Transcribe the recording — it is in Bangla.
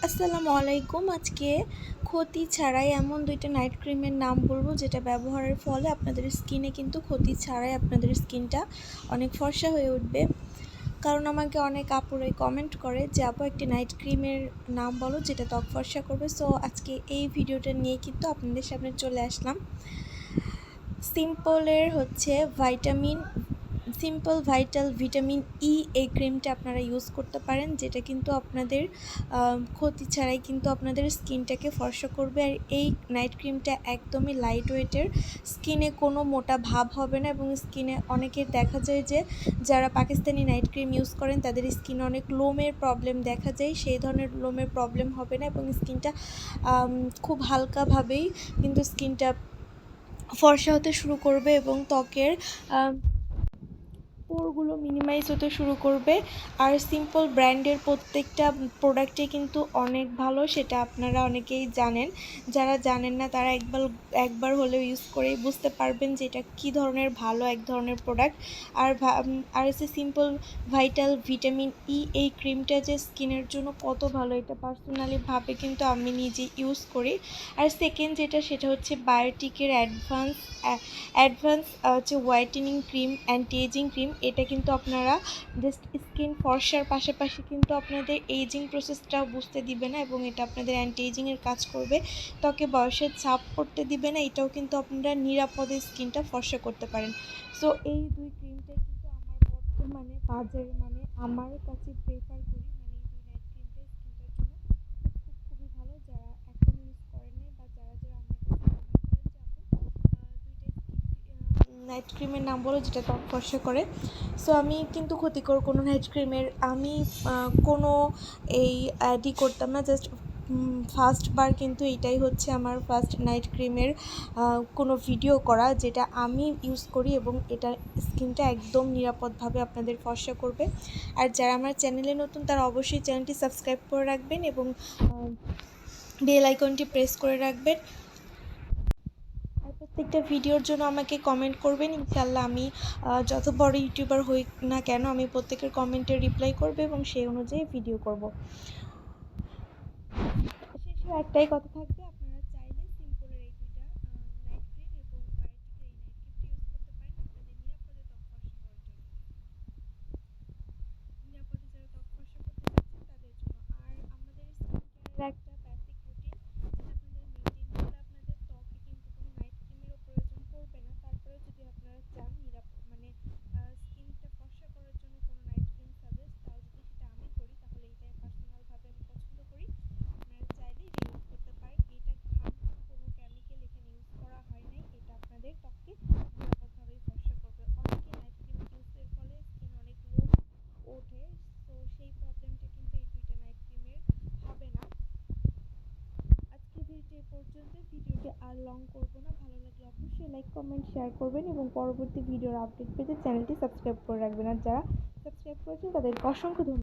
আসসালামু আলাইকুম। আজকে ক্ষতি ছাড়াই এমন ২টা নাইট ক্রিমের নাম বলবো যেটা ব্যবহারের ফলে আপনাদের স্কিনে কিন্তু ক্ষতি ছাড়াই আপনাদের স্কিনটা অনেক ফর্সা হয়ে উঠবে। কারণ আমাকে অনেক আপুরাই কমেন্ট করে যে আপু একটি নাইট ক্রিমের নাম বলো যেটা ত্বক ফর্সা করবে। সো আজকে এই ভিডিওটা নিয়ে কিন্তু আপনাদের সামনে চলে আসলাম। সিম্পলের হচ্ছে সিম্পল ভাইটাল ভিটামিন ই এই ক্রিমটা আপনারা ইউজ করতে পারেন, যেটা কিন্তু আপনাদের ক্ষতি ছাড়াই কিন্তু আপনাদের স্কিনটাকে ফর্সা করবে। আর এই নাইট ক্রিমটা একদমই লাইট ওয়েটের, স্কিনে কোনো মোটা ভাব হবে না এবং স্কিনে অনেকের দেখা যায় যে যারা পাকিস্তানি নাইট ক্রিম ইউজ করেন তাদের স্কিনে অনেক লোমের প্রবলেম দেখা যায়, সেই ধরনের লোমের প্রবলেম হবে না এবং স্কিনটা খুব হালকাভাবেই কিন্তু স্কিনটা ফর্সা হতে শুরু করবে এবং ত্বকের পোরগুলো মিনিমাইজ হতে শুরু করবে। আর সিম্পল ব্র্যান্ডের প্রত্যেকটা প্রোডাক্টে কিন্তু অনেক ভালো, সেটা আপনারা অনেকেই জানেন। যারা জানেন না তারা একবার হলেও ইউজ করেই বুঝতে পারবেন যে এটা কী ধরনের ভালো এক ধরনের প্রোডাক্ট। আর হচ্ছে সিম্পল ভাইটাল ভিটামিন ই এই ক্রিমটা যে স্কিনের জন্য কত ভালো, এটা পার্সোনালিভাবে কিন্তু আমি নিজে ইউজ করি। আর সেকেন্ড সেটা হচ্ছে বায়োটিকের অ্যাডভান্স হচ্ছে whitening cream, anti aging cream. এটা কিন্তু আপনারা জাস্ট স্কিন ফর্সার পাশাপাশি কিন্তু আপনাদের এজিং প্রসেসটাও বুঝতে দিবে না এবং এটা আপনাদের অ্যান্টি এজিংয়ের কাজ করবে, ত্বকে বয়সের ছাপ পড়তে দিবে না। এটাও কিন্তু আপনারা নিরাপদে স্কিনটা ফর্সা করতে পারেন। সো এই দুই ক্রিমটাই কিন্তু আমার বর্তমানে বাজারে আমার কাছে প্রেফার করি। এই দুই নাইট ক্রিমটাই স্কিনটার জন্য খুবই ভালো। যারা এখন ইউজ করেন নাই বা যারা আমার কাছে নাইট ক্রিমের নাম বলো যেটা ত্বক ফর্সা করে। সো আমি কিন্তু ক্ষতিকর কোনো নাইট ক্রিমের আমি কোনো অ্যাডই করতাম না। জাস্ট ফার্স্টবার কিন্তু এটাই হচ্ছে আমার ফার্স্ট নাইট ক্রিমের কোনো ভিডিও করা যেটা আমি ইউজ করি এবং এটা স্কিনটা একদম নিরাপদভাবে আপনাদের ফর্সা করবে। আর যারা আমার চ্যানেলে নতুন তারা অবশ্যই চ্যানেলটি সাবস্ক্রাইব করে রাখবেন এবং বেল আইকনটি প্রেস করে রাখবেন। আর প্রত্যেকটা ভিডিওর জন্য আমাকে কমেন্ট করবেন, ইনশাল্লাহ আমি যত বড় ইউটিউবার হই না কেন আমি প্রত্যেকের কমেন্টে রিপ্লাই করব এবং সেই অনুযায়ী ভিডিও করব। শেষে একটাই কথা থাকবে, আপনারা চাইলে সিম্পলের এই দুইটা নাইট ক্রিম এবং বায়োটিকের এই নাইট ক্রিমটা ইউজ করতে পারেন আপনাদের নিরাপদে ত্বক ফর্সা হওয়ার জন্য, নিরাপদে যারা ত্বক ফর্সা করতে চাচ্ছেন তাদের জন্য। আর আমাদের স্কিন কেয়ারের একটা বেসিক রুটিন যেটা আপনাদের মেনটেন করলে আপনাদের ত্বকে কিন্তু কোনো নাইট ক্রিমেরও প্রয়োজন পড়বে না। তারপরে যদি আপনারা চান স্কিনটা ফর্সা করার জন্য কোনো নাইট ক্রিম সাজেস্ট, তাও যদি সেটা আমি করি তাহলে এটাই পার্সোনালভাবে আমি পছন্দ করি। আপনারা চাইলে এটা ইউজ করতে পারেন। এটা হার্মফুল কোনো কেমিক্যাল এখানে ইউজ করা হয় নাই, এটা আপনাদের ত্বককে নিরাপদভাবেই ফর্সা করবে। অনেকে নাইট ক্রিম ইউজের ফলে স্কিন অনেক লোম ওঠে, তো সেই প্রবলেমটা কিন্তু এই দুইটা নাইট ক্রিমের হবে না। আজকে ভিডিও পর্যন্ত, ভিডিওটি আর লং করব না। ভালো লাগলে অবশ্যই লাইক কমেন্ট শেয়ার করবেন এবং পরবর্তী ভিডিওর আপডেট পেতে চ্যানেলটি সাবস্ক্রাইব করে রাখবেন। আর যারা সাবস্ক্রাইব করেছেন তাদেরকে অসংখ্য ধন্যবাদ।